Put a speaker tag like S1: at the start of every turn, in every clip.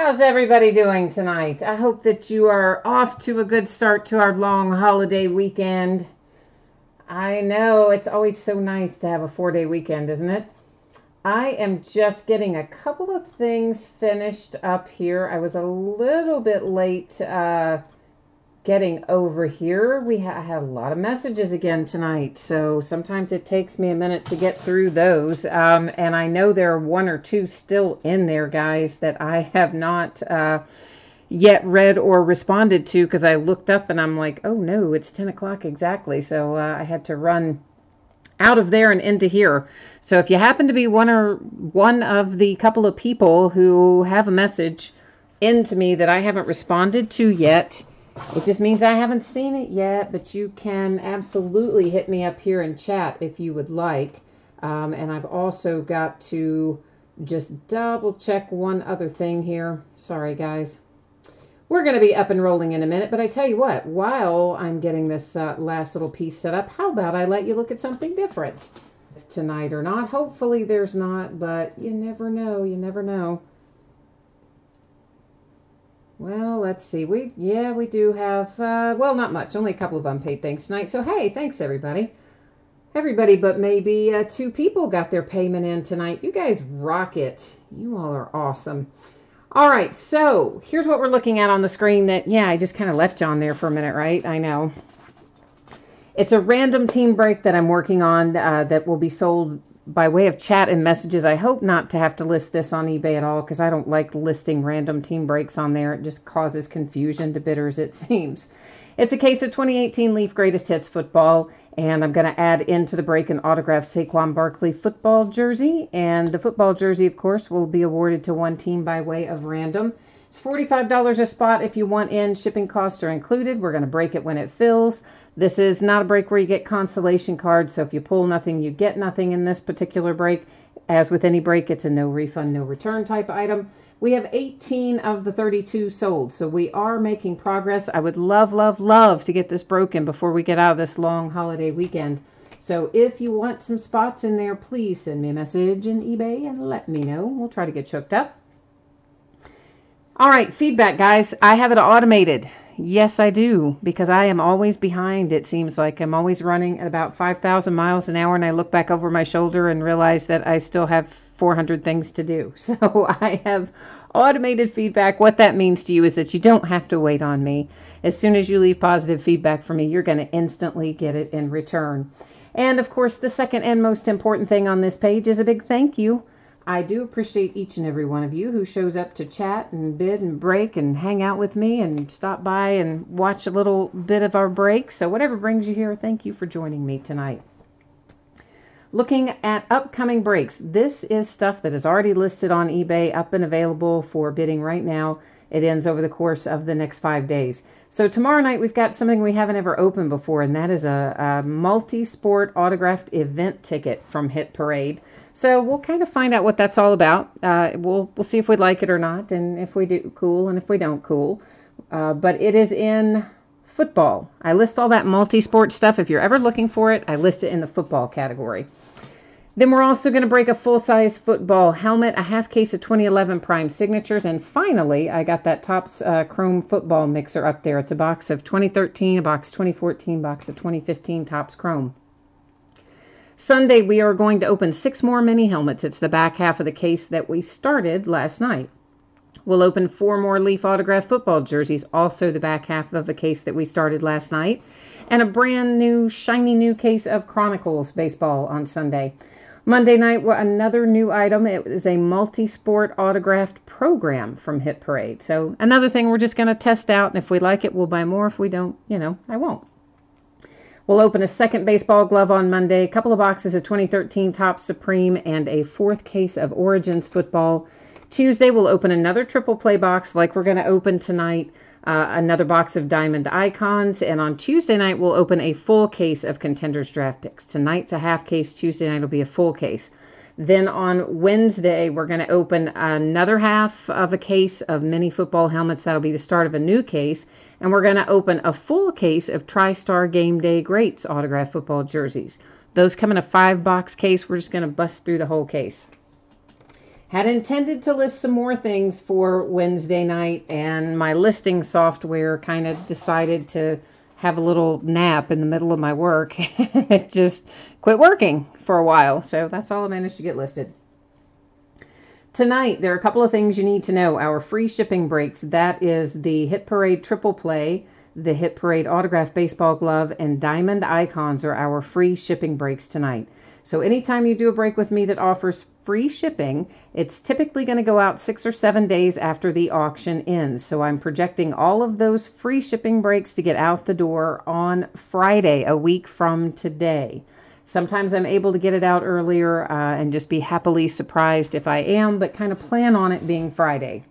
S1: How's everybody doing tonight? I hope that you are off to a good start to our long holiday weekend. I know it's always so nice to have a 4-day weekend, isn't it? I am just getting a couple of things finished up here. I was a little bit late getting over here. I had a lot of messages again tonight, so sometimes it takes me a minute to get through those. And I know there are one or two still in there, guys, that I have not yet read or responded to because I looked up and I'm like, oh no, it's 10 o'clock exactly. So I had to run out of there and into here. So if you happen to be one of the couple of people who have a message into me that I haven't responded to yet, it just means I haven't seen it yet, but you can absolutely hit me up here in chat if you would like. And I've also got to just double check one other thing here. Sorry, guys. We're going to be up and rolling in a minute, but I tell you what, while I'm getting this last little piece set up, how about I let you look at something different tonight or not? Hopefully there's not, but you never know. You never know. Well, let's see. We do have, well, not much. Only a couple of unpaid things tonight. So, hey, thanks, everybody. Everybody but maybe two people got their payment in tonight. You guys rock it. You all are awesome. All right, so here's what we're looking at on the screen that, I just kind of left you on there for a minute, right? I know. It's a random team break that I'm working on that will be sold by way of chat and messages. I hope not to have to list this on eBay at all because I don't like listing random team breaks on there. It just causes confusion to bidders, it seems. It's a case of 2018 Leaf Greatest Hits football, and I'm going to add into the break an autographed Saquon Barkley football jersey, and the football jersey, of course, will be awarded to one team by way of random. It's $45 a spot if you want in. Shipping costs are included. We're going to break it when it fills. This is not a break where you get consolation cards, so if you pull nothing, you get nothing in this particular break. As with any break, it's a no refund, no return type item. We have 18 of the 32 sold, so we are making progress. I would love, love, love to get this broken before we get out of this long holiday weekend. So if you want some spots in there, please send me a message in eBay and let me know. We'll try to get you hooked up. All right, feedback, guys. I have it automated. Yes, I do, because I am always behind, it seems like. I'm always running at about 5,000 miles an hour, and I look back over my shoulder and realize that I still have 400 things to do. So I have automated feedback. What that means to you is that you don't have to wait on me. As soon as you leave positive feedback for me, you're going to instantly get it in return. And of course, the second and most important thing on this page is a big thank you. I do appreciate each and every one of you who shows up to chat and bid and break and hang out with me and stop by and watch a little bit of our break. So whatever brings you here, thank you for joining me tonight. Looking at upcoming breaks, this is stuff that is already listed on eBay, up and available for bidding right now. It ends over the course of the next 5 days. So tomorrow night we've got something we haven't ever opened before, and that is a multi-sport autographed event ticket from Hit Parade. So we'll kind of find out what that's all about. We'll see if we like it or not, and if we do, cool, and if we don't, cool. But it is in football. I list all that multi-sport stuff. If you're ever looking for it, I list it in the football category. Then we're also going to break a full-size football helmet, a half case of 2011 Prime Signatures, and finally, I got that Topps Chrome football mixer up there. It's a box of 2013, a box 2014, box of 2015 Topps Chrome. Sunday, we are going to open 6 more mini helmets. It's the back half of the case that we started last night. We'll open 4 more Leaf autographed football jerseys, also the back half of the case that we started last night, and a brand new, shiny new case of Chronicles baseball on Sunday. Monday night, another new item. It is a multi-sport autographed program from Hit Parade. So another thing we're just going to test out, and if we like it, we'll buy more. If we don't, I won't. We'll open a second baseball glove on Monday, a couple of boxes of 2013 Topps Supreme, and a 4th case of Origins football. Tuesday, we'll open another triple play box like we're going to open tonight, another box of Diamond Icons, and on Tuesday night, we'll open a full case of Contenders Draft Picks. Tonight's a half case, Tuesday night will be a full case. Then on Wednesday, we're going to open another half of a case of mini football helmets. That'll be the start of a new case. And we're going to open a full case of TriStar Game Day Greats autographed football jerseys. Those come in a 5-box case. We're just going to bust through the whole case. Had intended to list some more things for Wednesday night, and my listing software kind of decided to have a little nap in the middle of my work. It just quit working for a while, so that's all I managed to get listed. Tonight, there are a couple of things you need to know. Our free shipping breaks, that is the Hit Parade Triple Play, the Hit Parade Autograph Baseball Glove, and Diamond Icons are our free shipping breaks tonight. So anytime you do a break with me that offers free shipping, it's typically going to go out 6 or 7 days after the auction ends. So I'm projecting all of those free shipping breaks to get out the door on Friday, a week from today. Sometimes I'm able to get it out earlier and just be happily surprised if I am, but kind of plan on it being Friday.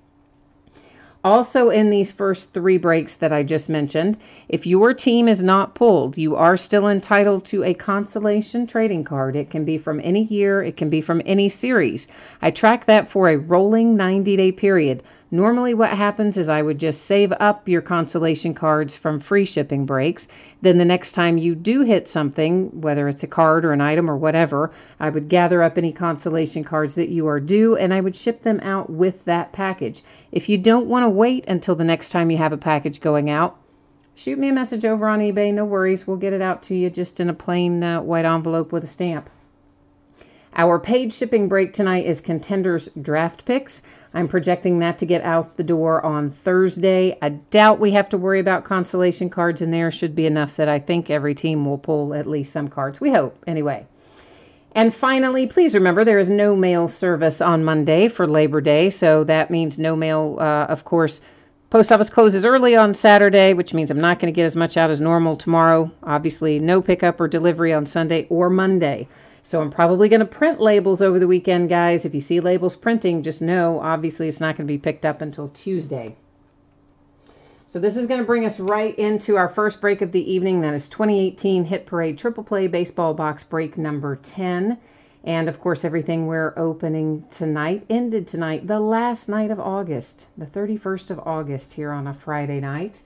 S1: Also, in these first 3 breaks that I just mentioned, if your team is not pulled, you are still entitled to a consolation trading card. It can be from any year. It can be from any series. I track that for a rolling 90-day period. Normally what happens is I would just save up your consolation cards from free shipping breaks. Then the next time you do hit something, whether it's a card or an item or whatever, I would gather up any consolation cards that you are due and I would ship them out with that package. If you don't want to wait until the next time you have a package going out, shoot me a message over on eBay. No worries. We'll get it out to you just in a plain white envelope with a stamp. Our paid shipping break tonight is Contenders Draft Picks. I'm projecting that to get out the door on Thursday. I doubt we have to worry about consolation cards in there. Should be enough that I think every team will pull at least some cards. We hope, anyway. And finally, please remember there is no mail service on Monday for Labor Day, so that means no mail, of course. Post office closes early on Saturday, which means I'm not going to get as much out as normal tomorrow. Obviously, no pickup or delivery on Sunday or Monday. So I'm probably going to print labels over the weekend, guys. If you see labels printing, just know, obviously, it's not going to be picked up until Tuesday. So this is going to bring us right into our first break of the evening. That is 2018 Hit Parade Triple Play Baseball Box break number 10. And, of course, everything we're opening tonight ended tonight, the last night of August, the 31st of August here on a Friday night.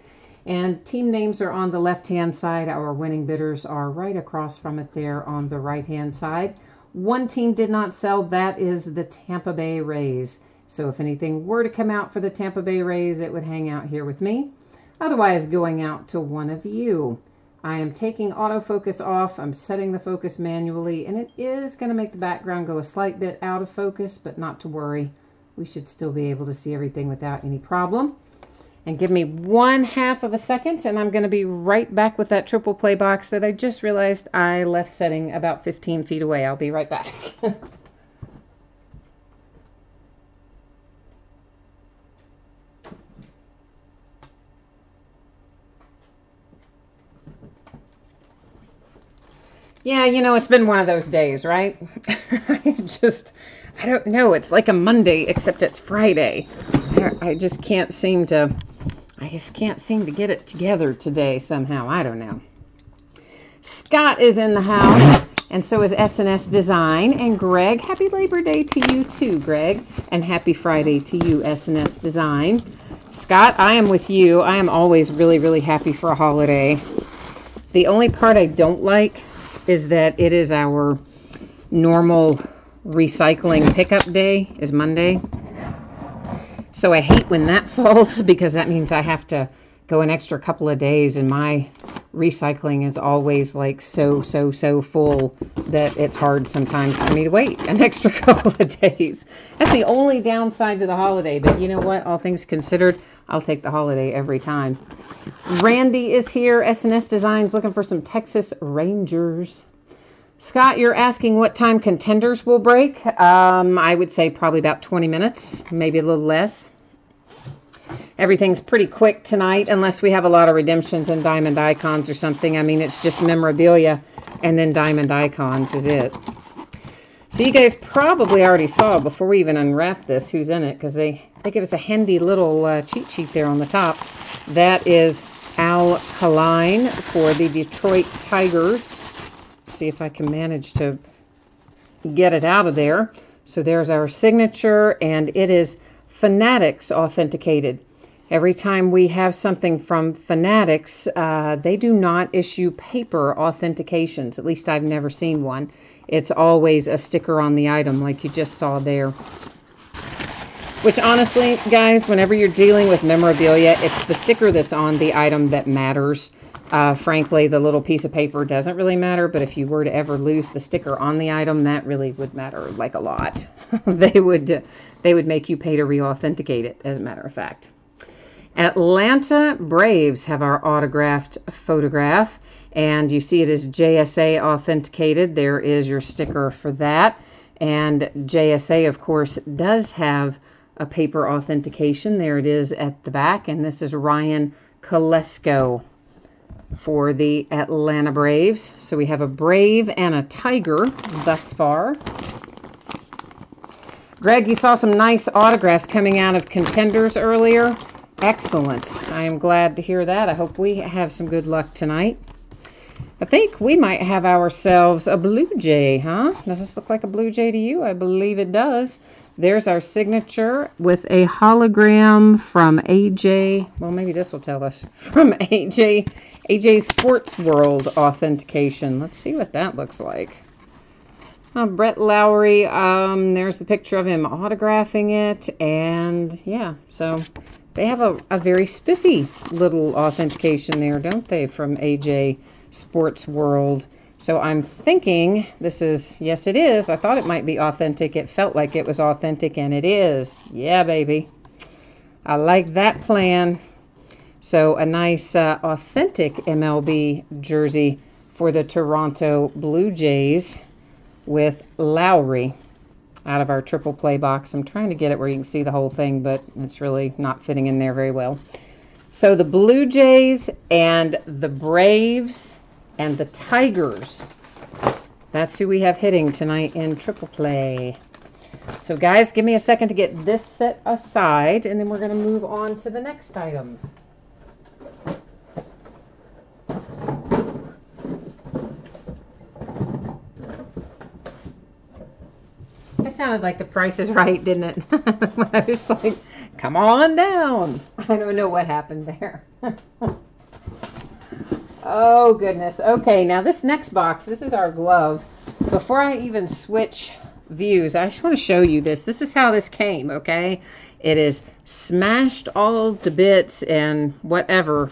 S1: And team names are on the left-hand side. Our winning bidders are right across from it there on the right-hand side. One team did not sell. That is the Tampa Bay Rays. So if anything were to come out for the Tampa Bay Rays, it would hang out here with me. Otherwise, going out to one of you. I am taking autofocus off. I'm setting the focus manually, and it is going to make the background go a slight bit out of focus, but not to worry. We should still be able to see everything without any problem. And give me 1/2 of a second, and I'm going to be right back with that triple play box that I just realized I left setting about 15 feet away. I'll be right back. Yeah, you know, it's been one of those days, right? I don't know. It's like a Monday, except it's Friday. I just can't seem to get it together today somehow. I don't know. Scott is in the house, and so is S&S Design. And Greg, happy Labor Day to you too, Greg. And happy Friday to you, S&S Design. Scott, I am with you. I am always really, really happy for a holiday. The only part I don't like is that it is our normal recycling pickup day is Monday. So I hate when that falls because that means I have to go an extra couple of days, and my recycling is always like so full that it's hard sometimes for me to wait an extra couple of days. That's the only downside to the holiday, but you know what? All things considered, I'll take the holiday every time. Randy is here. S&S Designs looking for some Texas Rangers. Scott, you're asking what time Contenders will break. I would say probably about 20 minutes, maybe a little less. Everything's pretty quick tonight, unless we have a lot of redemptions and Diamond Icons or something. I mean, it's just memorabilia and then Diamond Icons is it. So you guys probably already saw before we even unwrap this who's in it, because they give us a handy little cheat sheet there on the top. That is Al Kaline for the Detroit Tigers. See if I can manage to get it out of there. So there's our signature, and it is Fanatics authenticated. Every time we have something from Fanatics, they do not issue paper authentications. At least I've never seen one. It's always a sticker on the item like you just saw there. Which honestly, guys, whenever you're dealing with memorabilia, it's the sticker that's on the item that matters. Frankly, the little piece of paper doesn't really matter, but if you were to ever lose the sticker on the item, that really would matter, like, a lot. They would make you pay to re-authenticate it, as a matter of fact. Atlanta Braves have our autographed photograph, and you see it is JSA authenticated. There is your sticker for that. And JSA, of course, does have a paper authentication. There it is at the back, and this is Ryan Kolesko for the Atlanta Braves. So we have a Brave and a Tiger thus far. Greg, you saw some nice autographs coming out of Contenders earlier. Excellent. I am glad to hear that. I hope we have some good luck tonight. I think we might have ourselves a Blue Jay, huh? Does this look like a Blue Jay to you? I believe it does. There's our signature with a hologram from AJ. Well, maybe this will tell us. From AJ Sports World authentication. Let's see what that looks like. Brett Lowry. There's the picture of him autographing it. And yeah, so they have a very spiffy little authentication there, don't they, from AJ Sports World. So I'm thinking this is, yes it is. I thought it might be authentic. It felt like it was authentic, and it is. Yeah, baby. I like that plan. So a nice authentic MLB jersey for the Toronto Blue Jays with Lowry out of our triple play box. I'm trying to get it where you can see the whole thing, but it's really not fitting in there very well. So the Blue Jays and the Braves and the Tigers. That's who we have hitting tonight in triple play. So guys, give me a second to get this set aside, and then we're going to move on to the next item. It sounded like The Price is Right, didn't it? I was like, come on down. I don't know what happened there. Oh, goodness. Okay, now this next box, this is our glove. Before I even switch views, I just want to show you this. This is how this came, okay? It is smashed all to bits and whatever,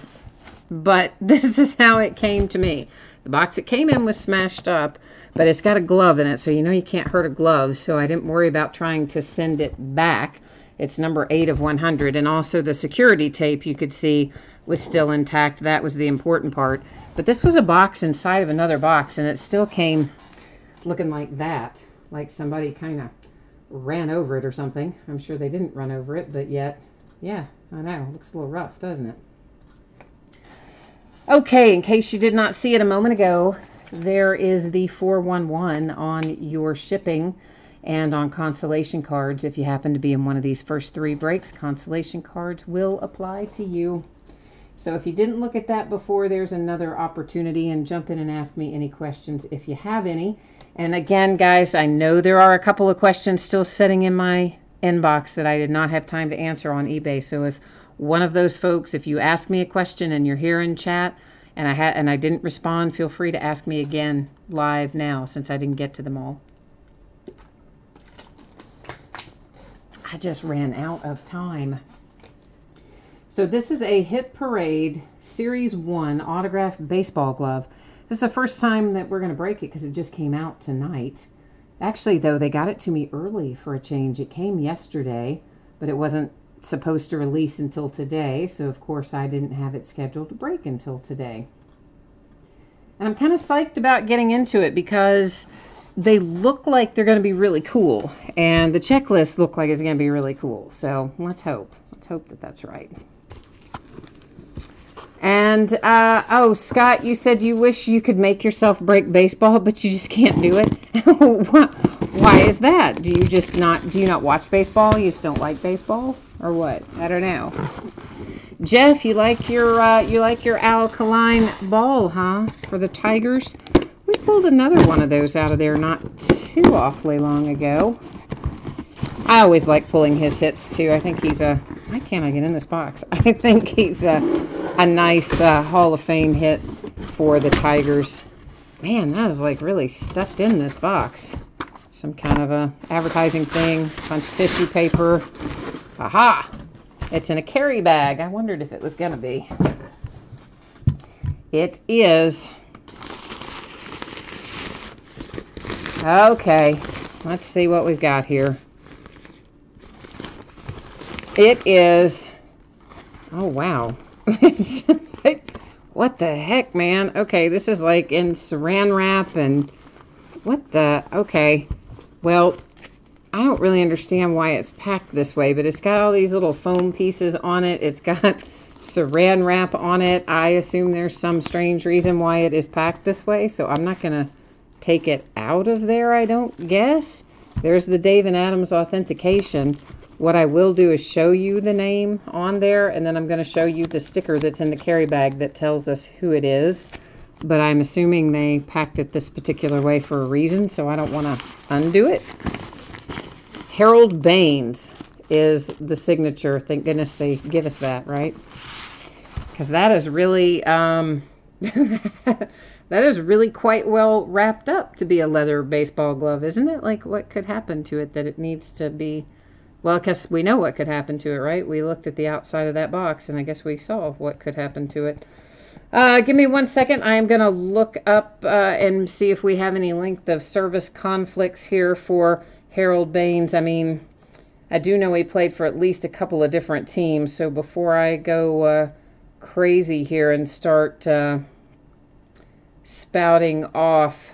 S1: but this is how it came to me. The box it came in was smashed up, but it's got a glove in it, so you know you can't hurt a glove, so I didn't worry about trying to send it back. It's number 8 of 100, and also the security tape you could see was still intact. That was the important part. But this was a box inside of another box, and it still came looking like that, like somebody kind of ran over it or something. I'm sure they didn't run over it, but yet, yeah, I know. It looks a little rough, doesn't it? Okay, in case you did not see it a moment ago, there is the 411 on your shipping and on consolation cards. If you happen to be in one of these first 3 breaks, consolation cards will apply to you. So if you didn't look at that before, there's another opportunity, and jump in and ask me any questions if you have any. And again, guys, I know there are a couple of questions still sitting in my inbox that I did not have time to answer on eBay. So if one of those folks, if you ask me a question and you're here in chat and I didn't respond, feel free to ask me again live now, since I didn't get to them all. I just ran out of time. So this is a Hit Parade Series 1 autographed baseball glove. This is the first time that we're going to break it because it just came out tonight. Actually, though, they got it to me early for a change. It came yesterday, but it wasn't supposed to release until today. So, of course, I didn't have it scheduled to break until today. And I'm kind of psyched about getting into it because they look like they're going to be really cool. And the checklist look like it's going to be really cool. So let's hope. Let's hope that that's right. And, oh, Scott, you said you wish you could make yourself break baseball, but you just can't do it. Why is that? Do you not watch baseball? You just don't like baseball? Or what? I don't know. Jeff, you like your alkaline ball, huh? For the Tigers? We pulled another one of those out of there not too awfully long ago. I always like pulling his hits, too. I think he's a... Why can't I get in this box? I think he's a nice Hall of Fame hit for the Tigers. Man, that is like really stuffed in this box. Some kind of a advertising thing, bunch of tissue paper. Haha! It's in a carry bag. I wondered if it was going to be. It is. Okay, let's see what we've got here. It is. Oh, wow. What the heck, man? Okay, this is like in saran wrap and what the? Okay. Well, I don't really understand why it's packed this way, but it's got all these little foam pieces on it. It's got saran wrap on it. I assume there's some strange reason why it is packed this way, so I'm not going to take it out of there, I don't guess. There's the Dave and Adams authentication. What I will do is show you the name on there, and then I'm going to show you the sticker that's in the carry bag that tells us who it is. But I'm assuming they packed it this particular way for a reason, so I don't want to undo it. Harold Baines is the signature. Thank goodness they give us that, right? Because that is really, that is really quite well wrapped up to be a leather baseball glove, isn't it? Like, what could happen to it that it needs to be? Well, because we know what could happen to it, right? We looked at the outside of that box, and I guess we saw what could happen to it. Give me 1 second. I am going to look up and see if we have any length of service conflicts here for Harold Baines. I mean, I do know he played for at least a couple of different teams, so before I go crazy here and start spouting off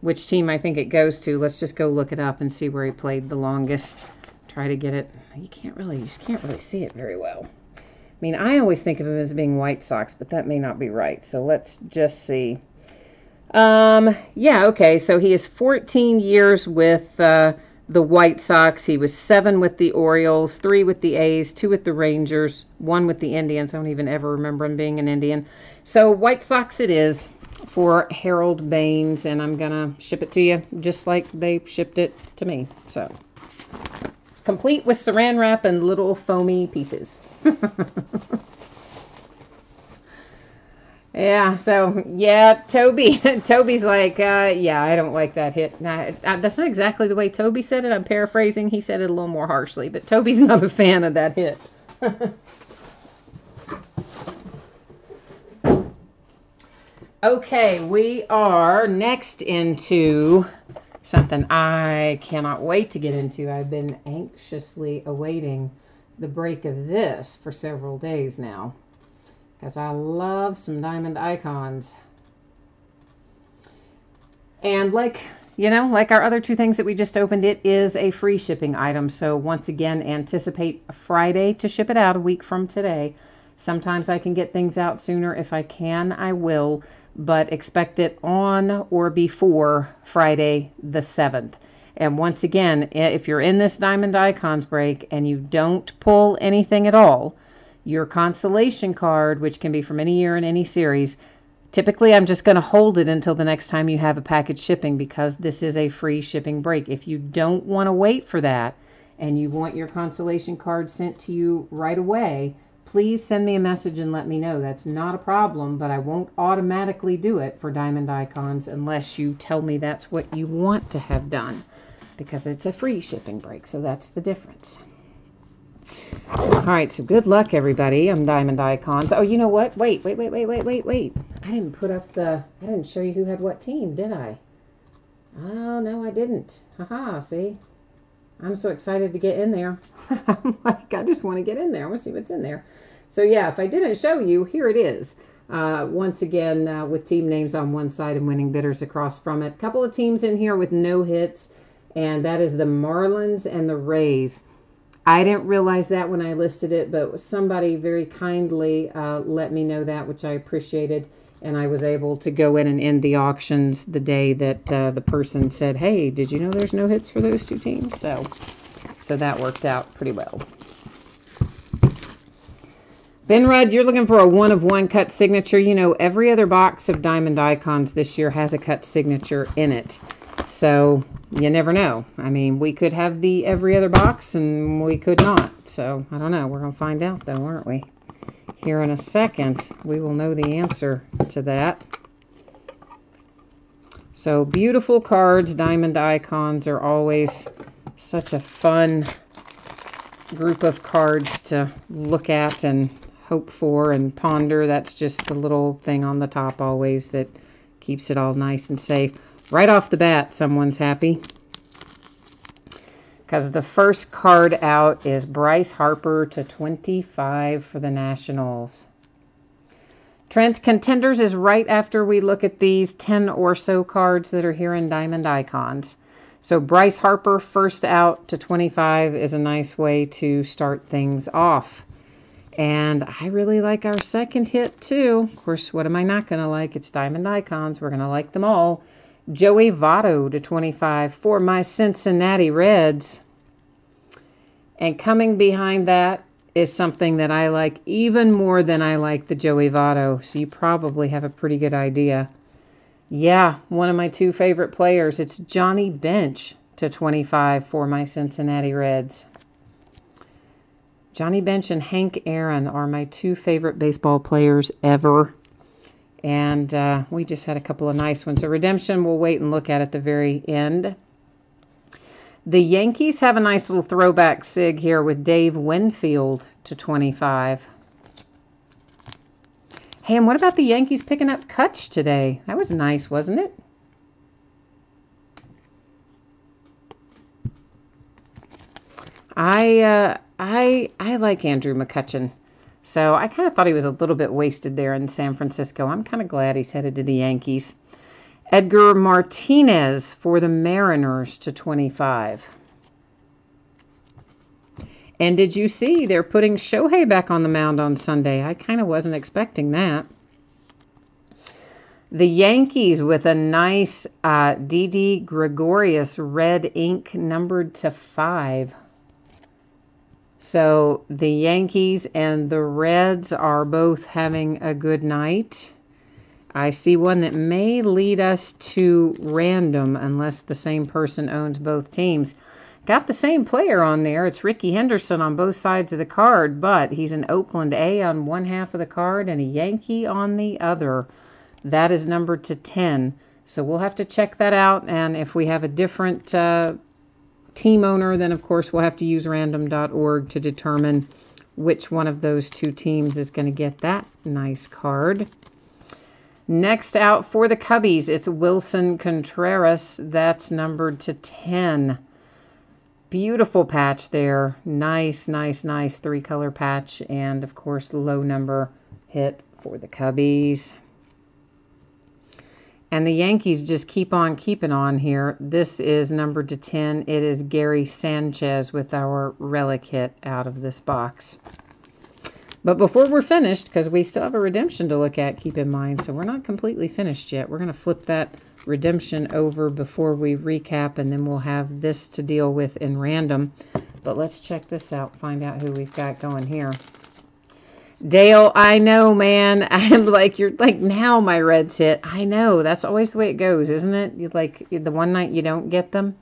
S1: which team I think it goes to, let's just go look it up and see where he played the longest. Try to get it. You just can't really see it very well. I mean, I always think of him as being White Sox, but that may not be right. So let's just see. Yeah, okay. So he is 14 years with the White Sox. He was 7 with the Orioles, 3 with the A's, 2 with the Rangers, 1 with the Indians. I don't even ever remember him being an Indian. So White Sox it is for Harold Baines, and I'm going to ship it to you just like they shipped it to me. So it's complete with saran wrap and little foamy pieces. Yeah, so, yeah, Toby's like, yeah, I don't like that hit. That's not exactly the way Toby said it. I'm paraphrasing. He said it a little more harshly, but Toby's not a fan of that hit. Okay, we are next into something I cannot wait to get into. I've been anxiously awaiting the break of this for several days now, because I love some Diamond Icons. And like our other 2 things that we just opened, it is a free shipping item. So once again, anticipate Friday to ship it out, a week from today. Sometimes I can get things out sooner. If I can, I will. But expect it on or before Friday the 7th. And once again, if you're in this Diamond Icons break and you don't pull anything at all, your consolation card, which can be from any year in any series, typically I'm just going to hold it until the next time you have a package shipping, because this is a free shipping break. If you don't want to wait for that and you want your consolation card sent to you right away, please send me a message and let me know. That's not a problem, but I won't automatically do it for Diamond Icons unless you tell me that's what you want to have done, because it's a free shipping break, so that's the difference. All right, so good luck, everybody. I'm Diamond Icons. Oh, you know what? Wait. I didn't show you who had what team, did I? Oh, no, I didn't. Haha, see? I'm so excited to get in there. I'm like, I just want to get in there. I want to see what's in there. So, yeah, if I didn't show you, here it is. Once again, with team names on one side and winning bidders across from it. A couple of teams in here with no hits, and that is the Marlins and the Rays. I didn't realize that when I listed it, but somebody very kindly let me know that, which I appreciated. And I was able to go in and end the auctions the day that the person said, hey, did you know there's no hits for those 2 teams? So that worked out pretty well. Ben Rudd, you're looking for a 1-of-1 cut signature. You know, every other box of Diamond Icons this year has a cut signature in it. So you never know. I mean, we could have the every other box and we could not. So I don't know. We're going to find out though, aren't we? Here in a second, we will know the answer to that. So beautiful cards. Diamond Icons are always such a fun group of cards to look at and hope for and ponder. That's just the little thing on the top always that keeps it all nice and safe. Right off the bat, someone's happy, because the first card out is Bryce Harper to 25 for the Nationals. Trent, Contenders is right after we look at these 10 or so cards that are here in Diamond Icons. So Bryce Harper first out to 25 is a nice way to start things off. And I really like our second hit too. Of course, what am I not going to like? It's Diamond Icons. We're going to like them all. Joey Votto to 25 for my Cincinnati Reds. And coming behind that is something that I like even more than I like the Joey Votto. So you probably have a pretty good idea. Yeah, one of my two favorite players. It's Johnny Bench to 25 for my Cincinnati Reds. Johnny Bench and Hank Aaron are my two favorite baseball players ever. And we just had a couple of nice ones. So redemption, we'll wait and look at the very end. The Yankees have a nice little throwback sig here with Dave Winfield to 25. Hey, and what about the Yankees picking up Kutch today? That was nice, wasn't it? I like Andrew McCutchen. So I kind of thought he was a little bit wasted there in San Francisco. I'm kind of glad he's headed to the Yankees. Edgar Martinez for the Mariners to 25. And did you see they're putting Shohei back on the mound on Sunday? I kind of wasn't expecting that. The Yankees with a nice Didi Gregorius red ink numbered to 5. So the Yankees and the Reds are both having a good night. I see one that may lead us to random unless the same person owns both teams. Got the same player on there. It's Ricky Henderson on both sides of the card, but he's an Oakland A on one half of the card and a Yankee on the other. That is numbered to 10. So we'll have to check that out. And if we have a different team owner, then of course we'll have to use random.org to determine which one of those two teams is going to get that nice card. Next out for the Cubbies, it's Wilson Contreras. That's numbered to 10. Beautiful patch there. Nice, nice, nice 3-color patch. And, of course, low number hit for the Cubbies. And the Yankees just keep on keeping on here. This is numbered to 10. It is Gary Sanchez with our relic hit out of this box. But before we're finished, because we still have a redemption to look at, keep in mind, so we're not completely finished yet. We're going to flip that redemption over before we recap, and then we'll have this to deal with in random. But let's check this out, find out who we've got going here. Dale, I know, man. I'm like, you're like, now my Reds hit. I know. That's always the way it goes, isn't it? You like the one night you don't get them.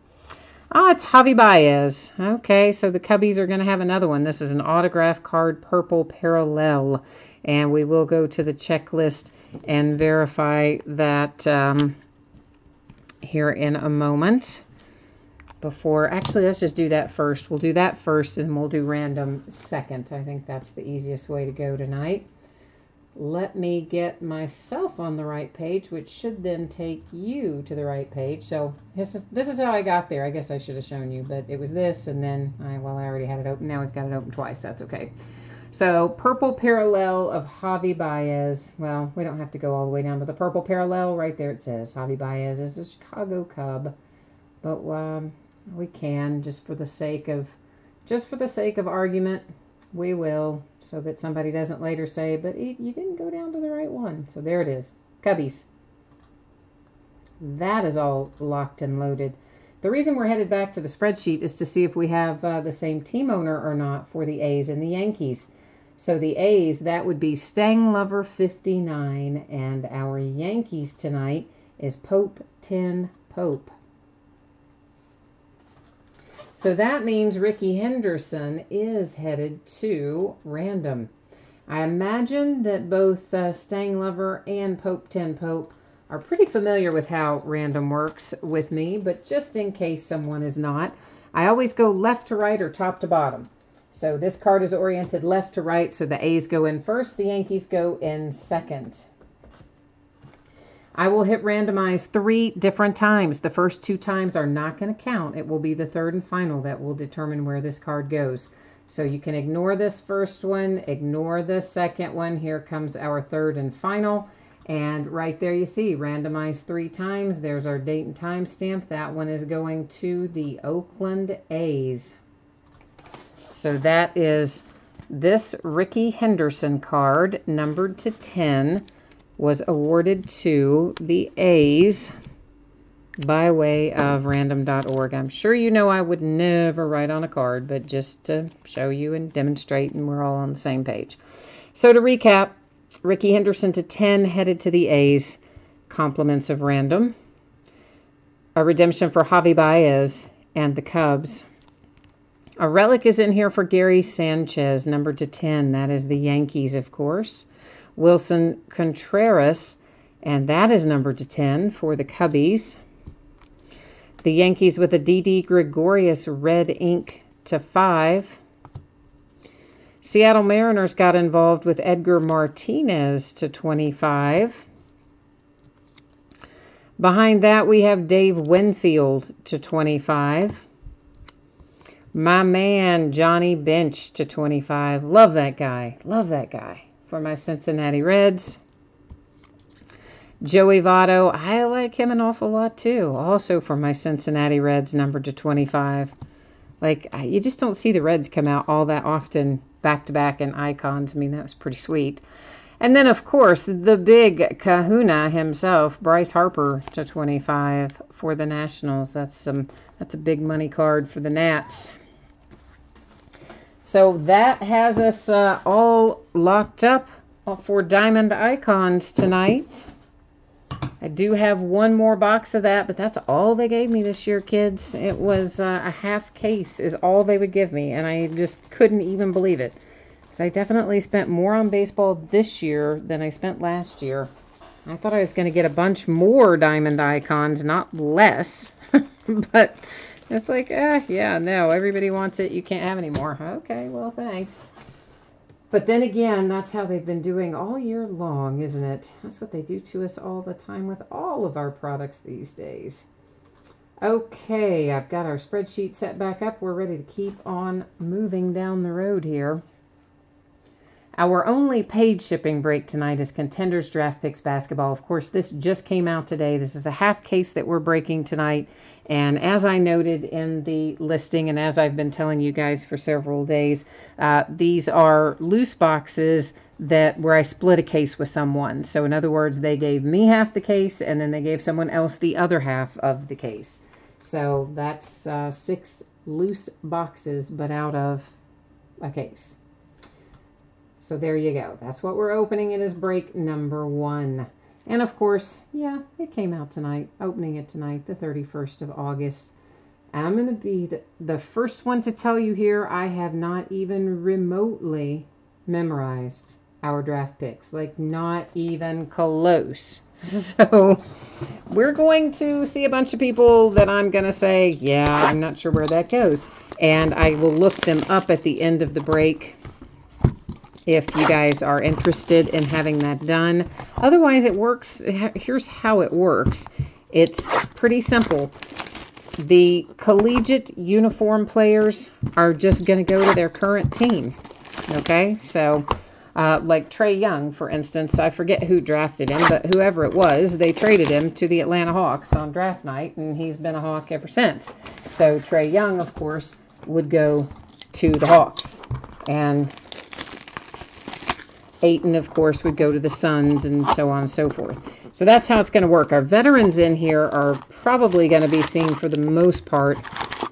S1: Oh, it's Javi Baez. Okay, so the Cubbies are going to have another one. This is an autograph card, purple parallel. And we will go to the checklist and verify that here in a moment. Actually, let's just do that first. We'll do that first, and we'll do random second. I think that's the easiest way to go tonight. Let me get myself on the right page, which should then take you to the right page. So this is how I got there. I guess I should have shown you, but it was this, and then I already had it open. Now we've got it open twice. That's okay. So purple parallel of Javi Baez. Well, we don't have to go all the way down to the purple parallel. Right there it says Javi Baez is a Chicago Cub, but we can just for the sake of argument. We will, so that somebody doesn't later say, but you didn't go down to the right one. So there it is. Cubbies. That is all locked and loaded. The reason we're headed back to the spreadsheet is to see if we have the same team owner or not for the A's and the Yankees. So the A's, that would be Stang Lover 59, and our Yankees tonight is Pope 10 Pope. So that means Ricky Henderson is headed to random. I imagine that both Stang Lover and Pope 10 Pope are pretty familiar with how random works with me, but just in case someone is not, I always go left to right or top to bottom. So this card is oriented left to right, so the A's go in first, the Yankees go in second. I will hit randomize 3 different times. The first 2 times are not going to count. It will be the third and final that will determine where this card goes. So you can ignore this first one, ignore the second one. Here comes our third and final. And right there you see, randomize 3 times. There's our date and time stamp. That one is going to the Oakland A's. So that is this Rickey Henderson card, numbered to 10, was awarded to the A's by way of random.org. I'm sure you know I would never write on a card, but just to show you and demonstrate, and we're all on the same page. So to recap, Rickey Henderson to 10 headed to the A's. Compliments of random. A redemption for Javi Baez and the Cubs. A relic is in here for Gary Sanchez, numbered to 10. That is the Yankees, of course. Wilson Contreras, and that is numbered to 10 for the Cubbies. The Yankees with a Didi Gregorius red ink to 5. Seattle Mariners got involved with Edgar Martinez to 25. Behind that, we have Dave Winfield to 25. My man, Johnny Bench to 25. Love that guy. Love that guy. For my Cincinnati Reds. Joey Votto. I like him an awful lot too. Also for my Cincinnati Reds, numbered to 25. Like, you just don't see the Reds come out all that often back-to-back in icons. I mean, that was pretty sweet. And then, of course, the big kahuna himself, Bryce Harper to 25 for the Nationals. That's a big money card for the Nats. So that has us all locked up for Diamond Icons tonight. I do have one more box of that, but that's all they gave me this year, kids. It was a half case is all they would give me, and I just couldn't even believe it. Because I definitely spent more on baseball this year than I spent last year. I thought I was going to get a bunch more Diamond Icons, not less. But it's like, yeah, no, everybody wants it. You can't have any more. Okay, well, thanks. But then again, that's how they've been doing all year long, isn't it? That's what they do to us all the time with all of our products these days. Okay, I've got our spreadsheet set back up. We're ready to keep on moving down the road here. Our only paid shipping break tonight is Contenders Draft Picks Basketball. Of course, this just came out today. This is a half case that we're breaking tonight. And as I noted in the listing, and as I've been telling you guys for several days, these are loose boxes where I split a case with someone. So in other words, they gave me half the case, and then they gave someone else the other half of the case. So that's 6 loose boxes, but out of a case. So there you go. That's what we're opening. It is break number 1. And of course, yeah, it came out tonight. Opening it tonight, the 31st of August. I'm going to be the first one to tell you here, I have not even remotely memorized our draft picks. Like, not even close. So we're going to see a bunch of people that I'm going to say, yeah, I'm not sure where that goes. And I will look them up at the end of the break if you guys are interested in having that done. Otherwise, it works. Here's how it works. It's pretty simple. The collegiate uniform players are just going to go to their current team. Okay? So, like Trae Young, for instance, I forget who drafted him, but whoever it was, they traded him to the Atlanta Hawks on draft night, and he's been a Hawk ever since. So Trae Young, of course, would go to the Hawks. And Ayton, of course, would go to the Suns, and so on and so forth. So that's how it's going to work. Our veterans in here are probably going to be seen, for the most part,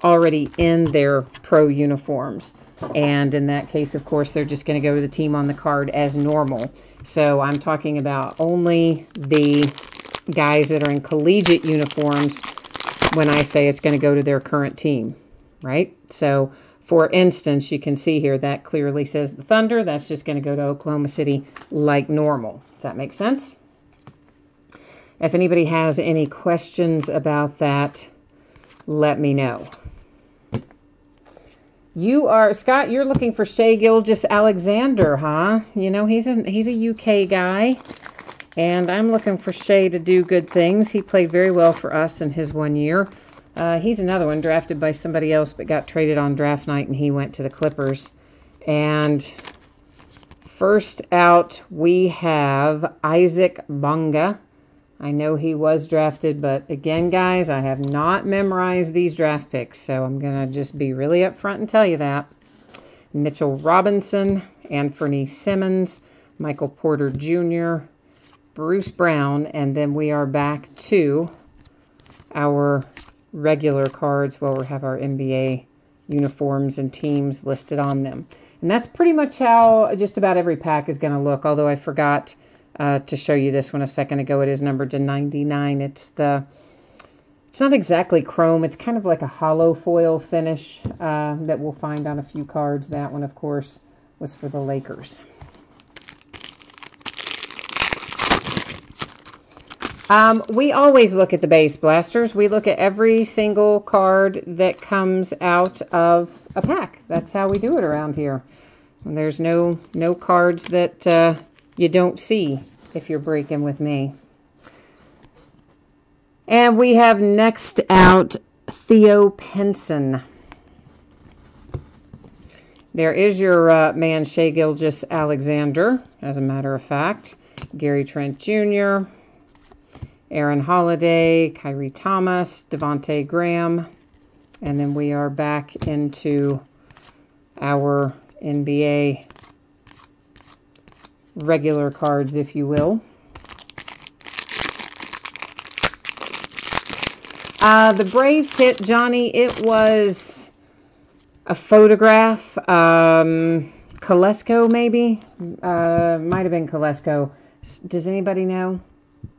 S1: already in their pro uniforms. And in that case, of course, they're just going to go to the team on the card as normal. So I'm talking about only the guys that are in collegiate uniforms when I say it's going to go to their current team, right? So, for instance, you can see here that clearly says the Thunder. That's just going to go to Oklahoma City like normal. Does that make sense? If anybody has any questions about that, let me know. You are, Scott, you're looking for Shai Gilgeous-Alexander, huh? You know, he's a UK guy. And I'm looking for Shai to do good things. He played very well for us in his 1 year. He's another one drafted by somebody else but got traded on draft night, and he went to the Clippers. And first out, we have Isaac Bonga. I know he was drafted, but again, guys, I have not memorized these draft picks, so I'm going to just be really upfront and tell you that. Mitchell Robinson, Anthony Simmons, Michael Porter Jr., Bruce Brown, and then we are back to our regular cards where we have our NBA uniforms and teams listed on them. And that's pretty much how just about every pack is going to look, although I forgot to show you this one a second ago. It is numbered to 99. It's not exactly chrome. It's kind of like a hollow foil finish that we'll find on a few cards. That one, of course, was for the Lakers. We always look at the base, Blasters. We look at every single card that comes out of a pack. That's how we do it around here. And there's no cards that you don't see if you're breaking with me. And we have next out Theo Pinson. There is your man Shai Gilgeous-Alexander, as a matter of fact. Gary Trent Jr., Aaron Holiday, Kyrie Thomas, Devontae Graham, and then we are back into our NBA regular cards, if you will. The Braves hit, Johnny. It was a photograph. Kolesko, maybe? Might have been Kolesko. Does anybody know?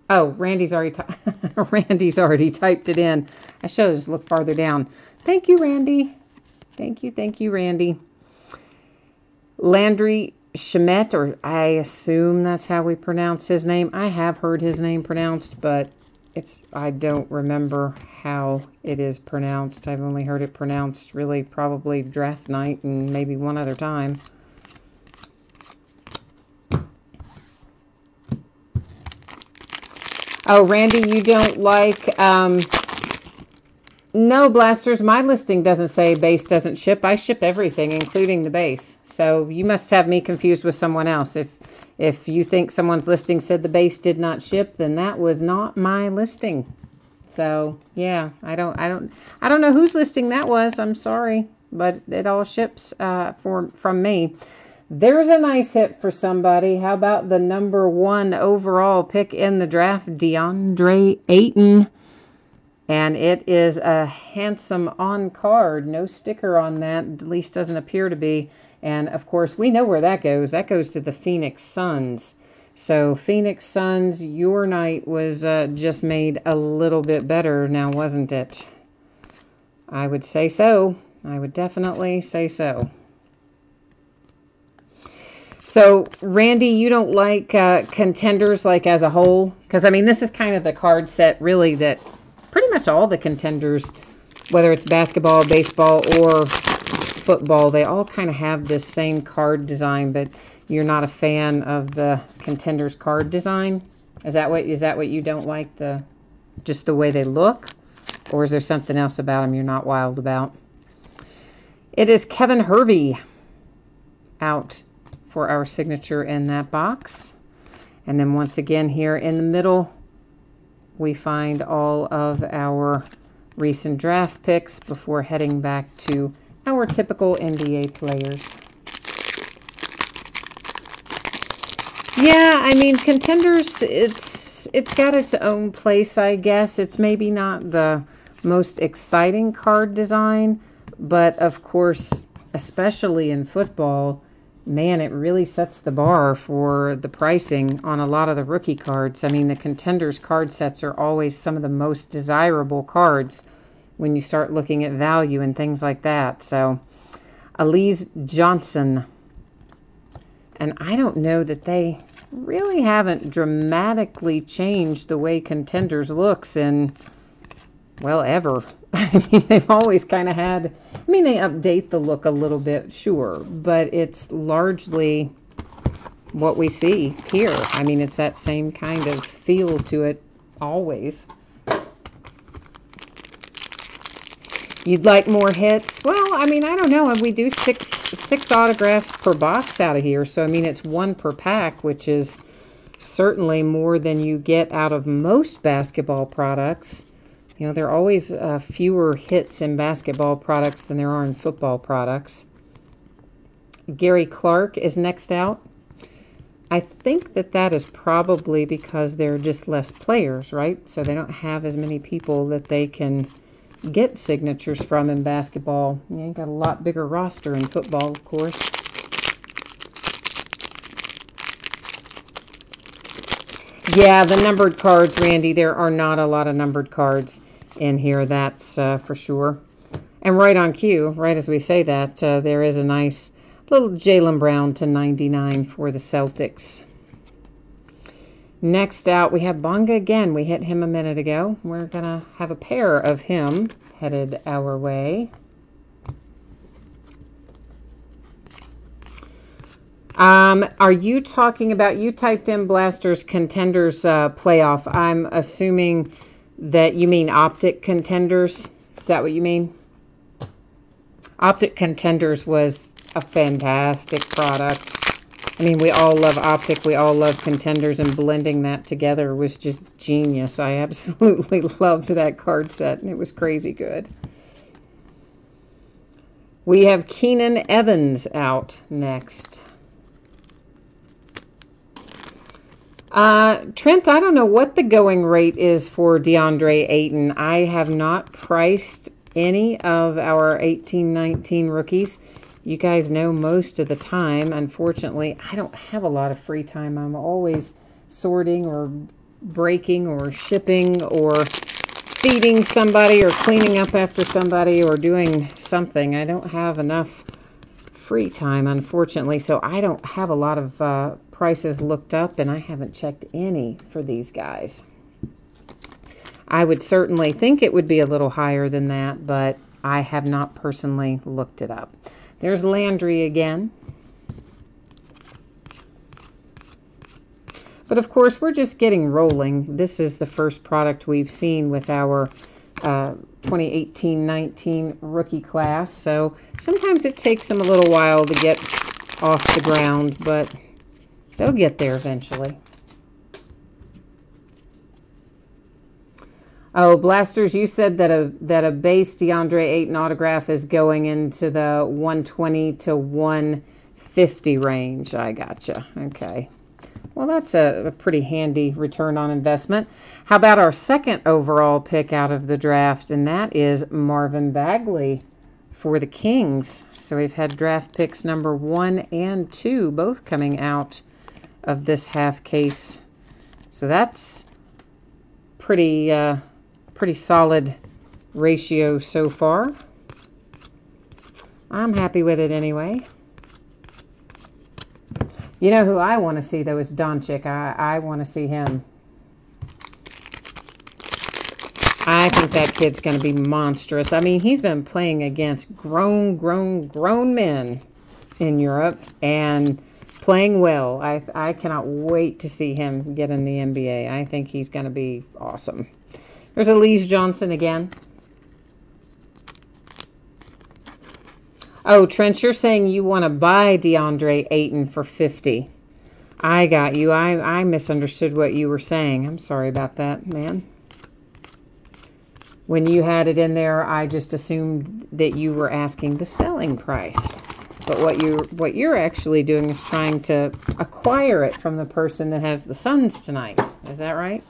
S1: Oh, Randy's already typed it in. I should just look farther down. Thank you, Randy. Thank you, Randy. Landry Shamet, or I assume that's how we pronounce his name. I have heard his name pronounced, but I don't remember how it is pronounced. I've only heard it pronounced really probably draft night and maybe one other time. Oh, Randy, you don't like... No, Blasters, my listing doesn't say base doesn't ship. I ship everything, including the base. So you must have me confused with someone else. If you think someone's listing said the base did not ship, then that was not my listing. So, yeah, I don't know whose listing that was. I'm sorry, but it all ships from me. There's a nice hit for somebody. How about the number 1 overall pick in the draft, DeAndre Ayton? And it is a handsome on card. No sticker on that, at least doesn't appear to be. And, of course, we know where that goes. That goes to the Phoenix Suns. So, Phoenix Suns, your night was just made a little bit better now, wasn't it? I would say so. I would definitely say so. So, Randy, you don't like contenders like as a whole? Because, I mean, this is kind of the card set, really, that pretty much all the contenders, whether it's basketball, baseball, or football, they all kind of have this same card design, but you're not a fan of the contenders card design? Is that what you don't like, just the way they look? Or is there something else about them you're not wild about? It is Kevin Hervey out for our signature in that box. And then once again here in the middle, we find all of our recent draft picks before heading back to our typical NBA players. Yeah, I mean, contenders, it's got its own place, I guess. It's maybe not the most exciting card design, but of course, especially in football, man, it really sets the bar for the pricing on a lot of the rookie cards. I mean, the contenders card sets are always some of the most desirable cards when you start looking at value and things like that. So, Elise Johnson. And I don't know that they really haven't dramatically changed the way contenders looks in well, ever. I mean, they've always kind of had, I mean, they update the look a little bit, sure, but it's largely what we see here. I mean, it's that same kind of feel to it always. You'd like more hits? Well, I mean, I don't know. We do six autographs per box out of here. So, I mean, it's one per pack, which is certainly more than you get out of most basketball products. You know, there are always fewer hits in basketball products than there are in football products. Gary Clark is next out. I think that is probably because there are just less players, right? So they don't have as many people that they can get signatures from in basketball. You got a lot bigger roster in football, of course. Yeah, the numbered cards, Randy, there are not a lot of numbered cards in here, that's for sure. And right on cue, right as we say that, there is a nice little Jaylen Brown /99 for the Celtics. Next out, we have Bonga again. We hit him a minute ago. We're going to have a pair of him headed our way. Are you talking about, you typed in Blasters Contenders playoff. I'm assuming that you mean Optic Contenders. Is that what you mean? Optic Contenders was a fantastic product. I mean, we all love Optic. We all love Contenders, and blending that together was just genius. I absolutely loved that card set, and it was crazy good. We have Keenan Evans out next. Trent, I don't know what the going rate is for DeAndre Ayton. I have not priced any of our 18-19 rookies. You guys know most of the time, unfortunately, I don't have a lot of free time. I'm always sorting or breaking or shipping or feeding somebody or cleaning up after somebody or doing something. I don't have enough free time, unfortunately, so I don't have a lot of prices looked up, and I haven't checked any for these guys. I would certainly think it would be a little higher than that, but I have not personally looked it up. There's Landry again. But of course, we're just getting rolling. This is the first product we've seen with our 2018-19 rookie class. So sometimes it takes them a little while to get off the ground, but they'll get there eventually. Oh, Blasters, you said that a base DeAndre Ayton autograph is going into the 120 to 150 range. I gotcha. Okay. Well, that's a pretty handy return on investment. How about our second overall pick out of the draft, and that is Marvin Bagley for the Kings. So we've had draft picks number 1 and 2 both coming out of this half case. So that's pretty solid ratio so far. I'm happy with it anyway. You know who I want to see, though, is Doncic. I want to see him. I think that kid's going to be monstrous. I mean, he's been playing against grown men in Europe and playing well. I cannot wait to see him get in the NBA. I think he's going to be awesome. There's Elise Johnson again. Oh, Trent, you're saying you want to buy DeAndre Ayton for $50. I got you. I misunderstood what you were saying. I'm sorry about that, man. When you had it in there, I just assumed that you were asking the selling price. But what you're actually doing is trying to acquire it from the person that has the Suns tonight. Is that right?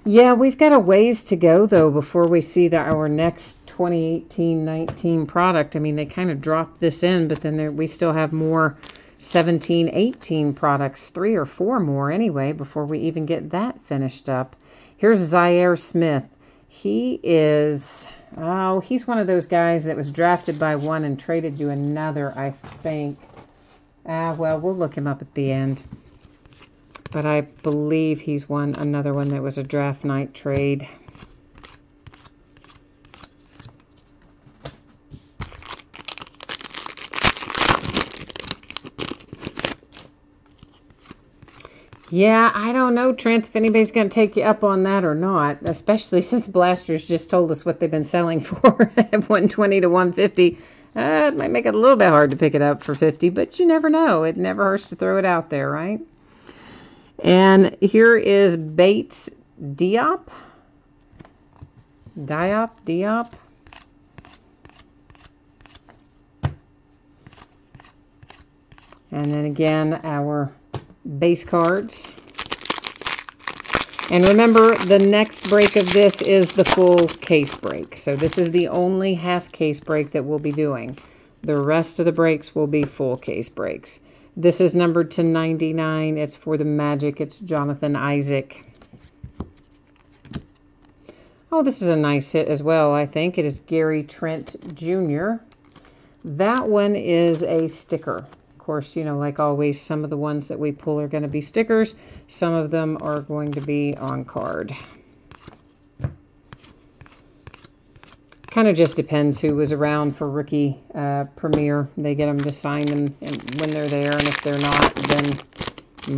S1: Yeah, we've got a ways to go, though, before we see our next 2018-19 product. I mean, they kind of dropped this in, but then we still have more 17-18 products, 3 or 4 more anyway, before we even get that finished up. Here's Zaire Smith. He is, he's one of those guys that was drafted by one and traded to another, I think. Well, we'll look him up at the end. But I believe he's another one that was a draft night trade. Yeah, I don't know, Trent, if anybody's going to take you up on that or not, especially since Blasters just told us what they've been selling for at 120 to 150. It might make it a little bit hard to pick it up for 50, but you never know. It never hurts to throw it out there, right? And here is Bates Diop. Diop. And then again, our base cards. And remember, the next break of this is the full case break. So this is the only half case break that we'll be doing. The rest of the breaks will be full case breaks. This is numbered to 99. It's for the Magic. It's Jonathan Isaac. Oh, this is a nice hit as well, I think. It is Gary Trent Jr. That one is a sticker. Of course, you know, like always, some of the ones that we pull are going to be stickers. Some of them are going to be on card. Kind of just depends who was around for rookie premiere. They get them to sign them when they're there, and if they're not, then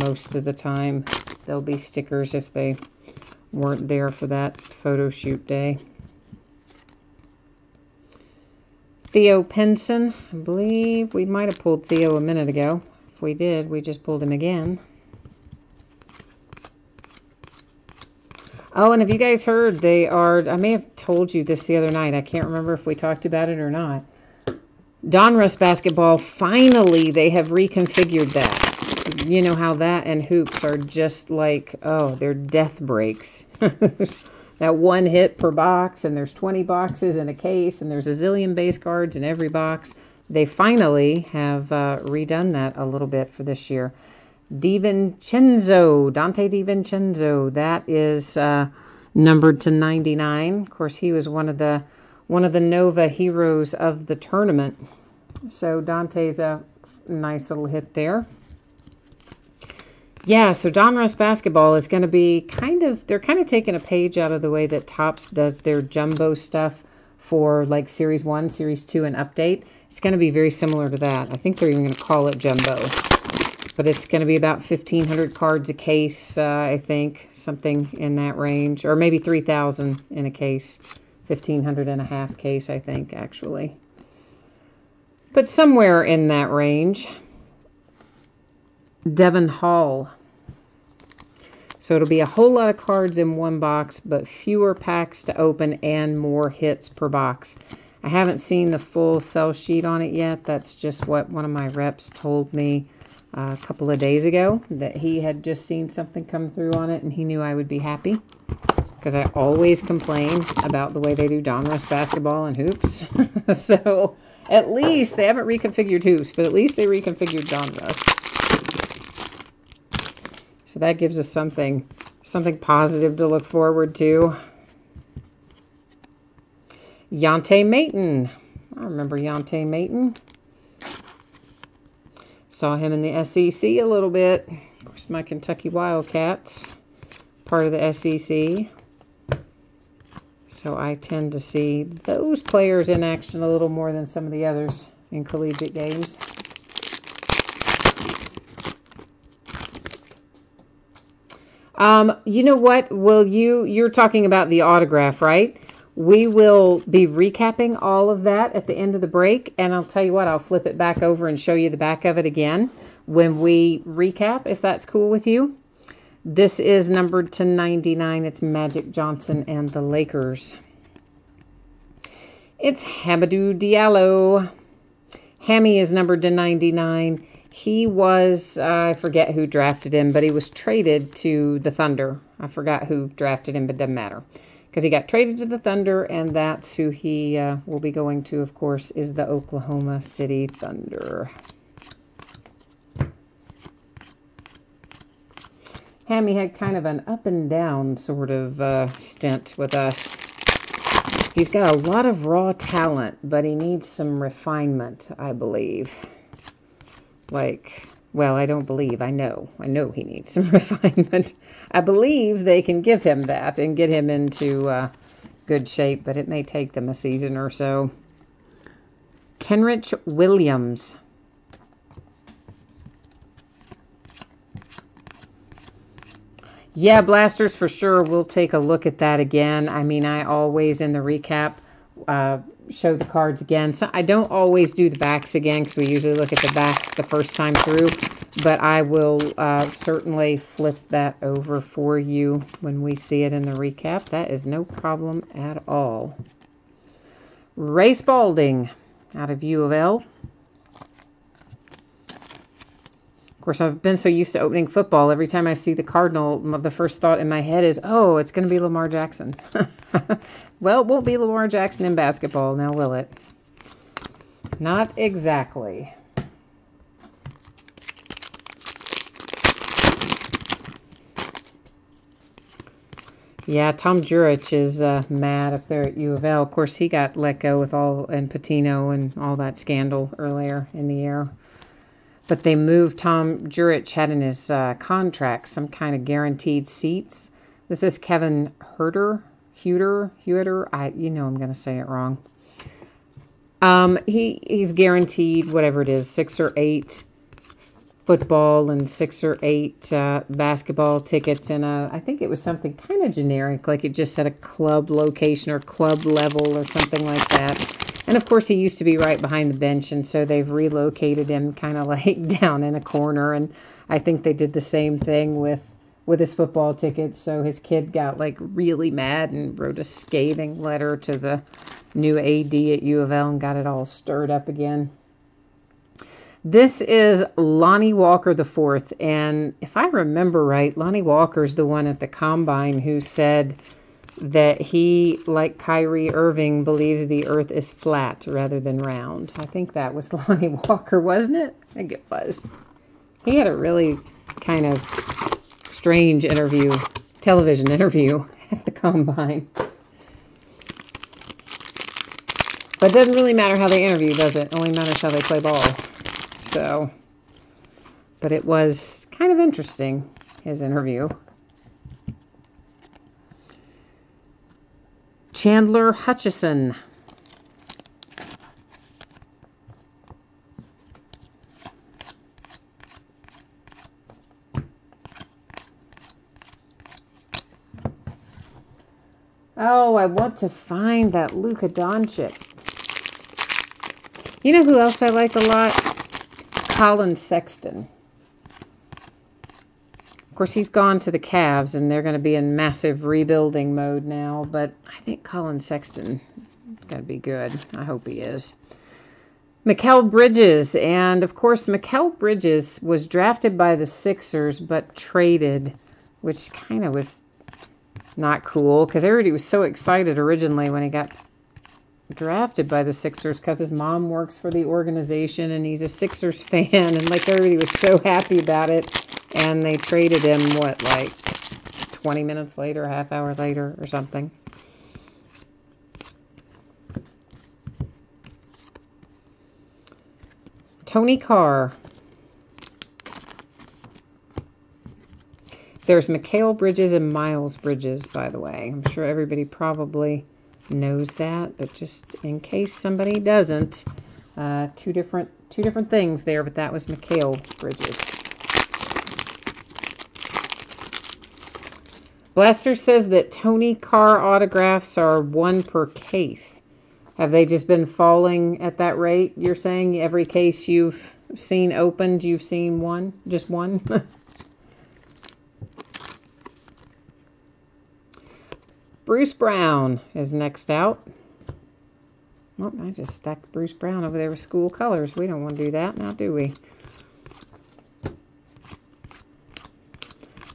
S1: most of the time they'll be stickers if they weren't there for that photo shoot day. Theo Penson. I believe we might have pulled Theo a minute ago. If we did, we just pulled him again. Oh, and have you guys heard they are, I may have told you this the other night. I can't remember if we talked about it or not. Donruss Basketball, finally, they have reconfigured that. You know how that and hoops are just like, oh, they're death breaks. That one hit per box, and there's 20 boxes in a case, and there's a zillion base cards in every box. They finally have redone that a little bit for this year. DiVincenzo, Dante DiVincenzo, that is numbered to 99. Of course, he was one of the Nova heroes of the tournament. So Dante's a nice little hit there. Yeah, so Donruss Basketball is going to be they're kind of taking a page out of the way that Topps does their jumbo stuff for like Series 1, Series 2, and Update. It's going to be very similar to that. I think they're even going to call it jumbo. But it's going to be about 1,500 cards a case, I think, something in that range. Or maybe 3,000 in a case. 1,500 in a half case, I think, actually. But somewhere in that range. Devon Hall. So it'll be a whole lot of cards in one box, but fewer packs to open and more hits per box. I haven't seen the full sell sheet on it yet. That's just what one of my reps told me a couple of days ago, that he had just seen something come through on it and he knew I would be happy, because I always complain about the way they do Donruss Basketball and hoops. So at least they haven't reconfigured hoops, but at least they reconfigured Donruss. So that gives us something positive to look forward to. Yante Mayton. I remember Yante Mayton. Saw him in the SEC a little bit. Of course, my Kentucky Wildcats, part of the SEC. So I tend to see those players in action a little more than some of the others in collegiate games. You know what? You're talking about the autograph, right? We will be recapping all of that at the end of the break, and I'll tell you what, I'll flip it back over and show you the back of it again when we recap, if that's cool with you. This is numbered to 99. It's Magic Johnson and the Lakers. It's Hamidou Diallo. Hammy is numbered to 99. He was, I forget who drafted him, but he was traded to the Thunder. I forgot who drafted him, but it doesn't matter. Because he got traded to the Thunder, and that's who he will be going to, of course, is the Oklahoma City Thunder. Hammy had kind of an up and down sort of stint with us. He's got a lot of raw talent, but he needs some refinement, I believe. like, well, I don't believe, I know he needs some refinement. I believe they can give him that and get him into good shape, but it may take them a season or so. Kenrich Williams. Yeah, blasters for sure. We'll take a look at that again. I mean, I always in the recap show the cards again. So I don't always do the backs again because we usually look at the backs the first time through. But I will certainly flip that over for you when we see it in the recap. That is no problem at all. Ray Spalding out of U of L. Of course, I've been so used to opening football. Every time I see the Cardinal, the first thought in my head is, oh, it's going to be Lamar Jackson. Well, it won't be Lamar Jackson in basketball, now will it? Not exactly. Yeah, Tom Jurich is mad up there at U of L. Of course, he got let go with and Patino and all that scandal earlier in the year. But they moved, Tom Jurich had in his contract some kind of guaranteed seats. This is Kevin Huerter. You know I'm going to say it wrong. He's guaranteed whatever it is, 6 or 8 football and 6 or 8 basketball tickets, and I think it was something kind of generic, like it just said a club location or club level or something like that. And of course, he used to be right behind the bench, and so they've relocated him kind of like down in a corner. And I think they did the same thing with his football tickets. So his kid got like really mad and wrote a scathing letter to the new AD at U of L and got it all stirred up again. This is Lonnie Walker IV, and if I remember right, Lonnie Walker's the one at the Combine who said that he, like Kyrie Irving, believes the earth is flat rather than round. I think that was Lonnie Walker, wasn't it? I think it was. He had a really kind of strange television interview at the Combine. But it doesn't really matter how they interview, does it? It only matters how they play ball. So, but it was kind of interesting, his interview. Chandler Hutchison. Oh, I want to find that Luka Doncic. You know who else I like a lot? Colin Sexton. Of course, he's gone to the Cavs, and they're going to be in massive rebuilding mode now. But I think Colin Sexton is going to be good. I hope he is. Mikal Bridges. And, of course, Mikal Bridges was drafted by the Sixers, but traded, which kind of was not cool, because everybody was so excited originally when he got drafted by the Sixers because his mom works for the organization and he's a Sixers fan, and like everybody was so happy about it. And they traded him, what, like 20 minutes later, a half hour later or something. Tony Carr. There's Mikal Bridges and Miles Bridges, by the way. I'm sure everybody probably knows that, but just in case somebody doesn't, two different things there, but that was Mikal Bridges. Blaster says that Tony Carr autographs are 1 per case. Have they just been falling at that rate? You're saying every case you've seen opened, you've seen one? Just one? Bruce Brown is next out. Oh, I just stacked Bruce Brown over there with school colors. We don't want to do that now, do we?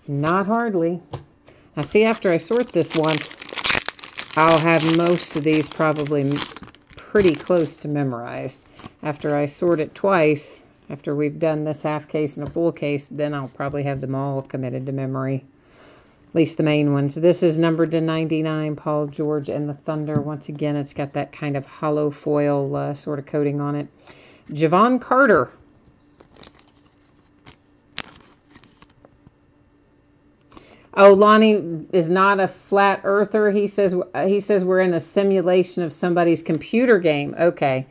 S1: Not hardly. Now, see, after I sort this once, I'll have most of these probably pretty close to memorized. After I sort it twice, after we've done this half case and a full case, then I'll probably have them all committed to memory. At least the main ones. This is numbered to 99, Paul George and the Thunder. Once again, it's got that kind of hollow foil sort of coating on it. Javon Carter. Oh, Lonnie is not a flat earther. He says we're in a simulation of somebody's computer game. Okay.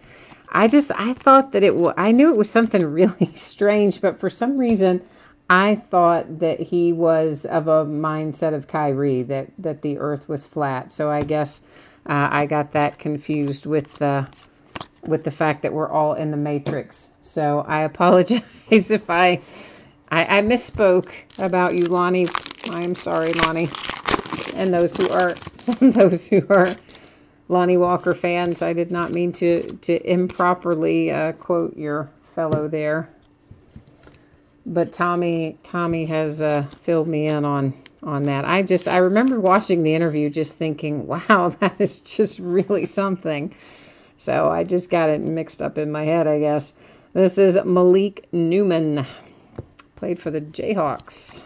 S1: I thought that I knew it was something really strange, but for some reason I thought that he was of a mindset of Kyrie, that the earth was flat. So I guess I got that confused with the fact that we're all in the Matrix. So I apologize if I misspoke about you, Lonnie. I am sorry, Lonnie. And those who are Lonnie Walker fans, I did not mean to improperly quote your fellow there. But Tommy has filled me in on that. I remember watching the interview just thinking, wow, that is just really something. So I just got it mixed up in my head, I guess. This is Malik Newman. Played for the Jayhawks.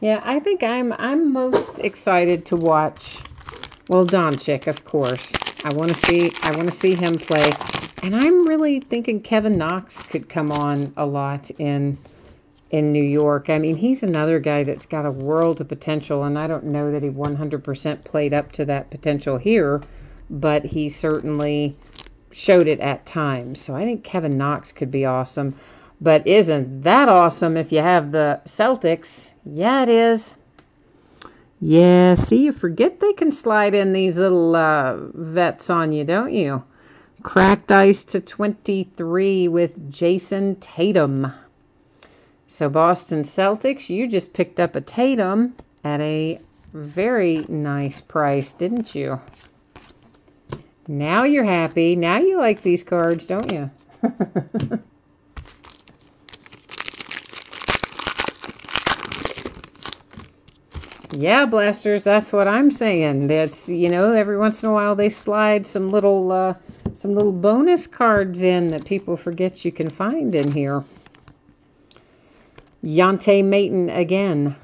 S1: Yeah, I think I'm most excited to watch, well, Doncic, of course. I want to see him play. And I'm really thinking Kevin Knox could come on a lot in New York. I mean, he's another guy that's got a world of potential, and I don't know that he 100% played up to that potential here, but he certainly showed it at times. So I think Kevin Knox could be awesome. But isn't that awesome if you have the Celtics? Yeah, it is. Yeah, see, you forget they can slide in these little vets on you, don't you? Cracked ice to 23 with Jason Tatum. So Boston Celtics, you just picked up a Tatum at a very nice price, didn't you? Now you're happy. Now you like these cards, don't you? Yeah, Blasters, that's what I'm saying. That's, every once in a while they slide some little bonus cards in that people forget you can find in here. Yante Maton again.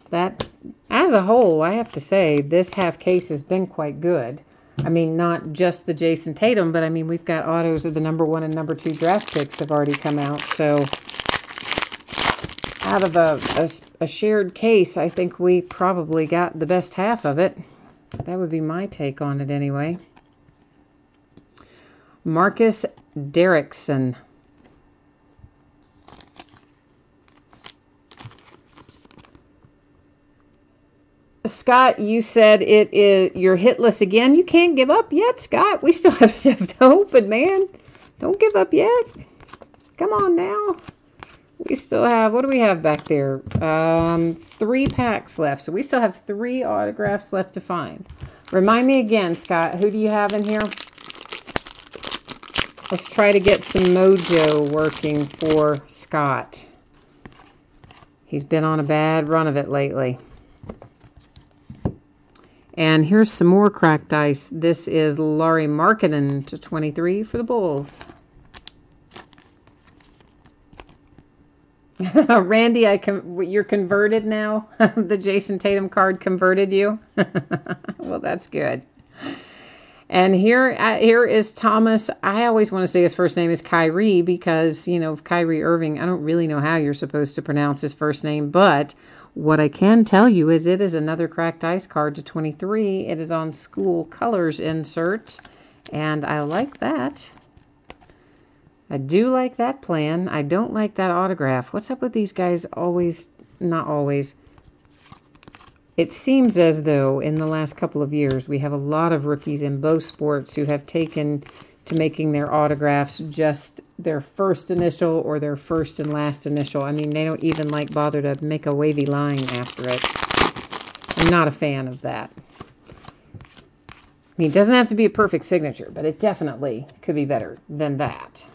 S1: That, as a whole, I have to say, this half case has been quite good. I mean, not just the Jason Tatum, but I mean, we've got autos of the number 1 and number 2 draft picks have already come out, so out of a shared case, I think we probably got the best half of it. That would be my take on it anyway. Marcus Derrickson. Scott, you said you're hitless again. You can't give up yet, Scott. We still have stuff to open, man. Don't give up yet. Come on now. We still have, what do we have back there? 3 packs left. So we still have 3 autographs left to find. Remind me again, Scott, who do you have in here? Let's try to get some mojo working for Scott. He's been on a bad run of it lately. And here's some more cracked ice. This is Lauri Markkanen to 23 for the Bulls. Randy, you're converted now? The Jason Tatum card converted you? Well, that's good. And here is Thomas. I always want to say his first name is Kyrie because, Kyrie Irving, I don't really know how you're supposed to pronounce his first name, but what I can tell you is it is another cracked ice card to 23. It is on school colors insert, and I like that. I do like that plan. I don't like that autograph. What's up with these guys not always. It seems as though in the last couple of years we have a lot of rookies in both sports who have taken to making their autographs just their first initial or their first and last initial. I mean, they don't even bother to make a wavy line after it. I'm not a fan of that. I mean, it doesn't have to be a perfect signature, but it definitely could be better than that.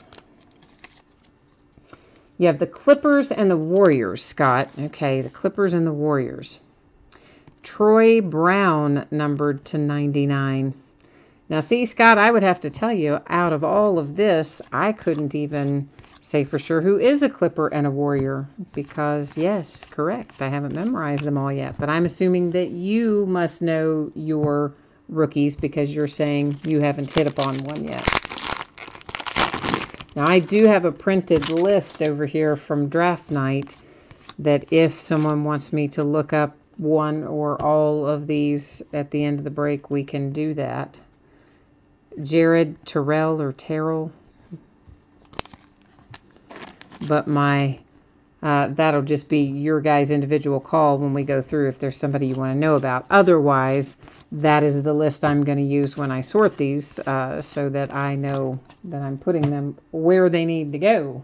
S1: You have the Clippers and the Warriors, Scott. Okay, the Clippers and the Warriors. Troy Brown numbered to 99. Now, see, Scott, I would have to tell you, out of all of this, I couldn't even say for sure who is a Clipper and a Warrior because, yes, correct, I haven't memorized them all yet. But I'm assuming that you must know your rookies because you're saying you haven't hit upon one yet. Now, I do have a printed list over here from draft night that if someone wants me to look up one or all of these at the end of the break, we can do that. Jared Terrell or Terrell. But my that'll just be your guys' individual call when we go through if there's somebody you want to know about. Otherwise, that is the list I'm going to use when I sort these so that I know that I'm putting them where they need to go.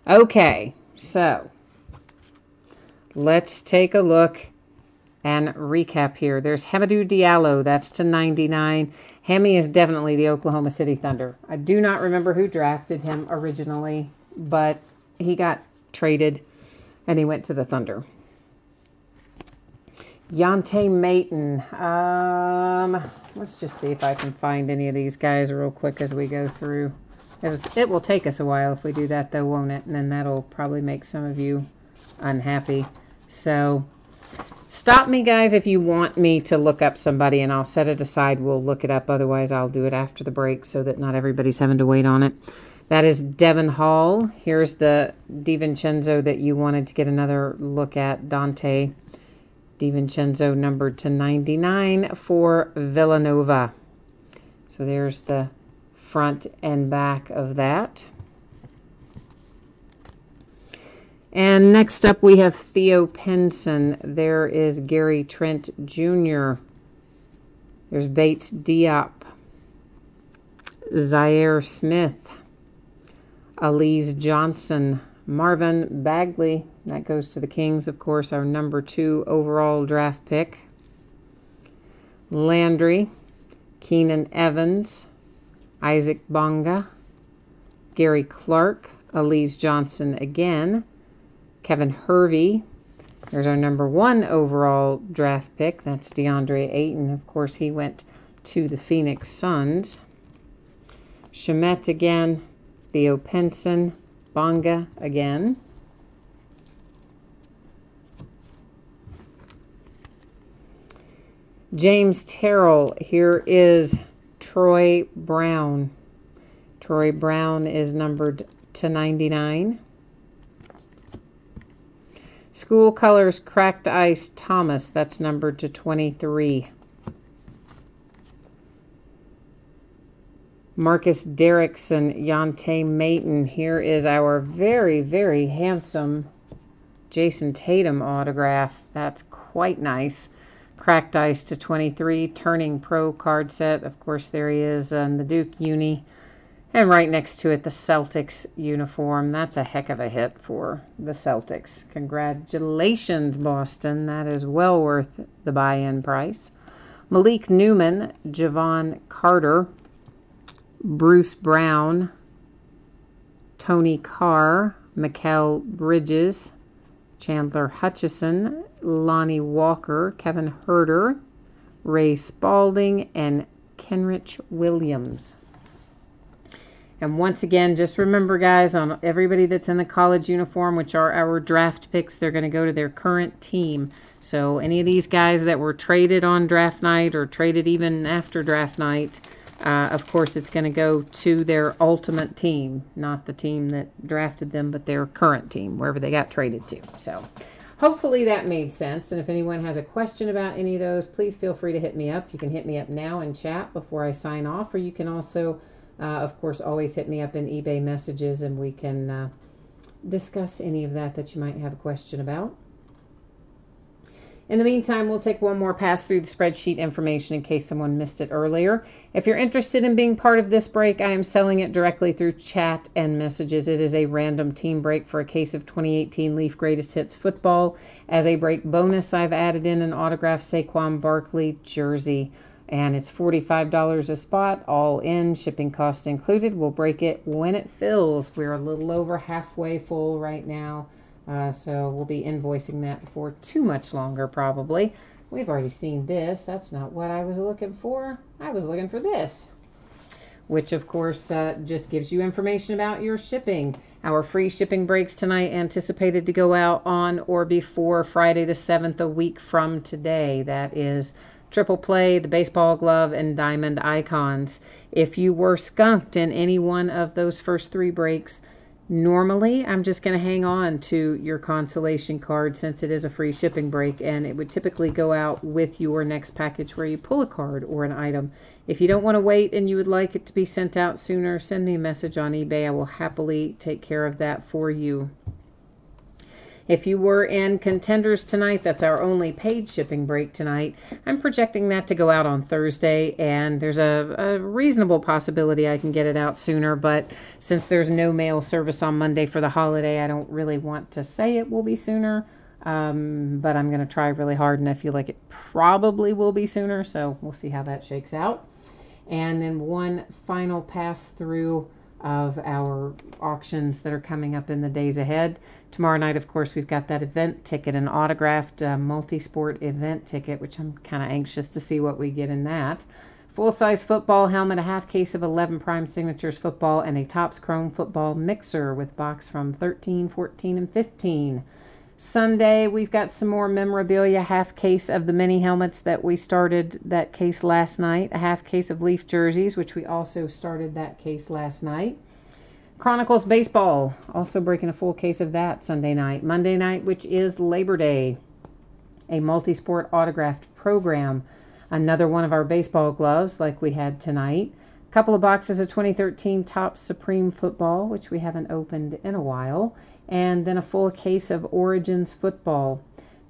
S1: Okay, so let's take a look and recap here. There's Hamidou Diallo. That's to 99. Hammy is definitely the Oklahoma City Thunder. I do not remember who drafted him originally, but he got traded and he went to the Thunder. Yante Maton. Let's just see if I can find any of these guys real quick as we go through. It will take us a while if we do that, though, won't it? And then that'll probably make some of you unhappy. So stop me, guys, if you want me to look up somebody, and I'll set it aside. We'll look it up. Otherwise, I'll do it after the break so that not everybody's having to wait on it. That is Devin Hall. Here's the DiVincenzo that you wanted to get another look at, Dante DiVincenzo, numbered to 99 for Villanova. So there's the front and back of that. And next up we have Theo Pinson. There is Gary Trent Jr. There's Bates Diop. Zaire Smith. Elise Johnson. Marvin Bagley. That goes to the Kings, of course, our number 2 overall draft pick. Landry. Keenan Evans. Isaac Bonga. Gary Clark. Elise Johnson again. Kevin Hervey. There's our number 1 overall draft pick. That's DeAndre Ayton. Of course, he went to the Phoenix Suns. Shamet again. Theo Pinson. Bonga again. James Terrell. Here is Troy Brown. Troy Brown is numbered to 99. School Colors Cracked Ice Thomas. That's numbered to 23. Marcus Derrickson, Yante Maton. Here is our very, very handsome Jason Tatum autograph. That's quite nice. Cracked Ice to 23. Turning Pro card set. Of course, there he is on the Duke uni. And right next to it, the Celtics uniform. That's a heck of a hit for the Celtics. Congratulations, Boston. That is well worth the buy-in price. Malik Newman, Javon Carter, Bruce Brown, Tony Carr, Mikal Bridges, Chandler Hutchison, Lonnie Walker, Kevin Herter, Ray Spalding, and Kenrich Williams. And once again, just remember, guys, on everybody that's in the college uniform, which are our draft picks, they're going to go to their current team. So any of these guys that were traded on draft night or traded even after draft night, of course, it's going to go to their ultimate team, not the team that drafted them, but their current team, wherever they got traded to. So hopefully that made sense. And if anyone has a question about any of those, please feel free to hit me up. You can hit me up now in chat before I sign off, or you can also of course, always hit me up in eBay messages and we can discuss any of that you might have a question about. In the meantime, we'll take one more pass through the spreadsheet information in case someone missed it earlier. If you're interested in being part of this break, I am selling it directly through chat and messages. It is a random team break for a case of 2018 Leaf Greatest Hits football. As a break bonus, I've added in an autographed Saquon Barkley jersey. And it's $45 a spot, all in, shipping costs included. We'll break it when it fills. We're a little over halfway full right now. So we'll be invoicing that before too much longer, probably. We've already seen this. That's not what I was looking for. I was looking for this, which of course just gives you information about your shipping. Our free shipping breaks tonight anticipated to go out on or before Friday the 7th, a week from today. That is Triple Play, the baseball glove, and Diamond Icons. If you were skunked in any one of those first 3 breaks, normally I'm just going to hang on to your consolation card since it is a free shipping break, and it would typically go out with your next package where you pull a card or an item. If you don't want to wait and you would like it to be sent out sooner, send me a message on eBay. I will happily take care of that for you. If you were in Contenders tonight, that's our only paid shipping break tonight. I'm projecting that to go out on Thursday, and there's a reasonable possibility I can get it out sooner, but since there's no mail service on Monday for the holiday, I don't really want to say it will be sooner, but I'm going to try really hard, and I feel like it probably will be sooner, so we'll see how that shakes out. And then one final pass through of our auctions that are coming up in the days ahead. Tomorrow night, of course, we've got that event ticket, an autographed multi-sport event ticket, which I'm kind of anxious to see what we get in that. Full-size football helmet, a half case of 11 Prime Signatures football, and a Topps Chrome football mixer with box from 13, 14, and 15. Sunday, we've got some more memorabilia, half case of the mini helmets that we started that case last night, a half case of Leaf jerseys, which we also started that case last night. Chronicles Baseball, also breaking a full case of that Sunday night. Monday night, which is Labor Day, a multi-sport autographed program. Another one of our baseball gloves like we had tonight. A couple of boxes of 2013 Topps Supreme Football, which we haven't opened in a while. And then a full case of Origins Football.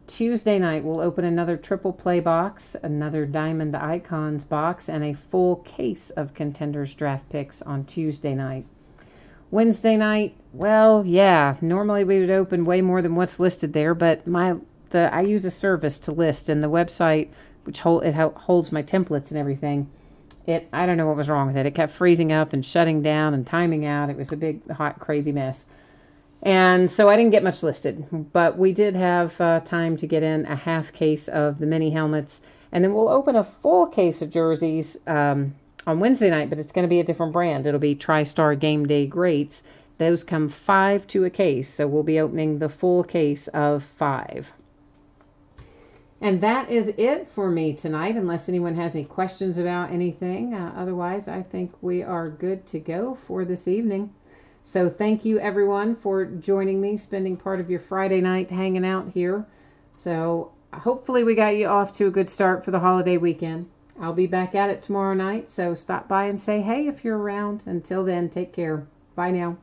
S1: Tuesday night, we'll open another Triple Play box, another Diamond Icons box, and a full case of Contenders draft picks on Tuesday night. Wednesday night, well, yeah, normally we would open way more than what's listed there, but I use a service to list, and the website, which holds my templates and everything, I don't know what was wrong with it. It kept freezing up and shutting down and timing out. It was a big, hot, crazy mess. And so I didn't get much listed, but we did have time to get in a half case of the mini helmets, and then we'll open a full case of jerseys on Wednesday night, but it's going to be a different brand. It'll be TriStar Game Day Greats. Those come 5 to a case, so we'll be opening the full case of 5. And that is it for me tonight, unless anyone has any questions about anything. Otherwise, I think we are good to go for this evening. So thank you, everyone, for joining me, spending part of your Friday night hanging out here. So hopefully we got you off to a good start for the holiday weekend. I'll be back at it tomorrow night, so stop by and say hey if you're around. Until then, take care. Bye now.